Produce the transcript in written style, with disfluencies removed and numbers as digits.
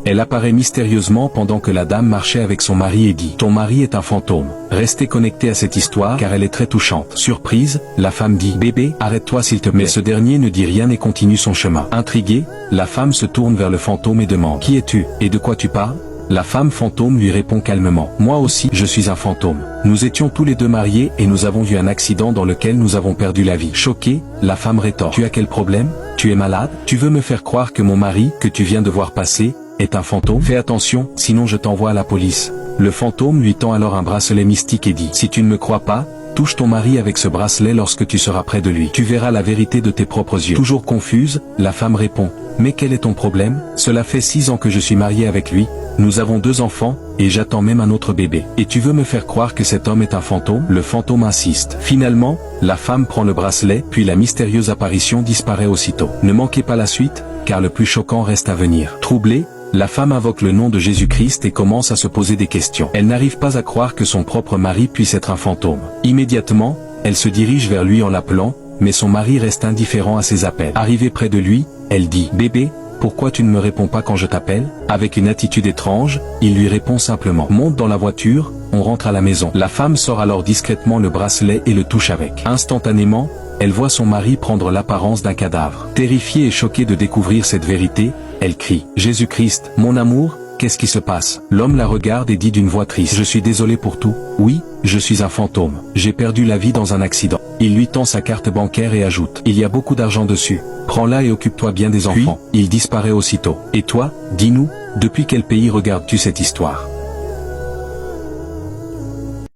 Elle apparaît mystérieusement pendant que la dame marchait avec son mari et dit « Ton mari est un fantôme ». Restez connecté à cette histoire car elle est très touchante. Surprise, la femme dit « Bébé, arrête-toi s'il te plaît ». Mais ce dernier ne dit rien et continue son chemin. Intriguée, la femme se tourne vers le fantôme et demande « Qui es-tu et de quoi tu parles ?» La femme fantôme lui répond calmement « Moi aussi, je suis un fantôme. Nous étions tous les deux mariés et nous avons eu un accident dans lequel nous avons perdu la vie. » Choquée, la femme rétorque « Tu as quel problème? Tu es malade? Tu veux me faire croire que mon mari, que tu viens de voir passer, est un fantôme? Fais attention, sinon je t'envoie à la police. » Le fantôme lui tend alors un bracelet mystique et dit « Si tu ne me crois pas, touche ton mari avec ce bracelet lorsque tu seras près de lui. Tu verras la vérité de tes propres yeux. » Toujours confuse, la femme répond « Mais quel est ton problème? Cela fait 6 ans que je suis mariée avec lui. Nous avons 2 enfants, et j'attends même un autre bébé. Et tu veux me faire croire que cet homme est un fantôme? » Le fantôme insiste. Finalement, la femme prend le bracelet, puis la mystérieuse apparition disparaît aussitôt. Ne manquez pas la suite, car le plus choquant reste à venir. Troublée, la femme invoque le nom de Jésus-Christ et commence à se poser des questions. Elle n'arrive pas à croire que son propre mari puisse être un fantôme. Immédiatement, elle se dirige vers lui en l'appelant, mais son mari reste indifférent à ses appels. Arrivée près de lui, elle dit « Bébé, pourquoi tu ne me réponds pas quand je t'appelle ?» Avec une attitude étrange, il lui répond simplement « Monte dans la voiture, on rentre à la maison. » La femme sort alors discrètement le bracelet et le touche avec. Instantanément, elle voit son mari prendre l'apparence d'un cadavre. Terrifiée et choquée de découvrir cette vérité, elle crie « Jésus-Christ, mon amour, qu'est-ce qui se passe ?» L'homme la regarde et dit d'une voix triste « Je suis désolé pour tout. Oui, je suis un fantôme. J'ai perdu la vie dans un accident. » Il lui tend sa carte bancaire et ajoute « Il y a beaucoup d'argent dessus. Prends-la et occupe-toi bien des enfants. » Puis, il disparaît aussitôt. Et toi, dis-nous, depuis quel pays regardes-tu cette histoire ?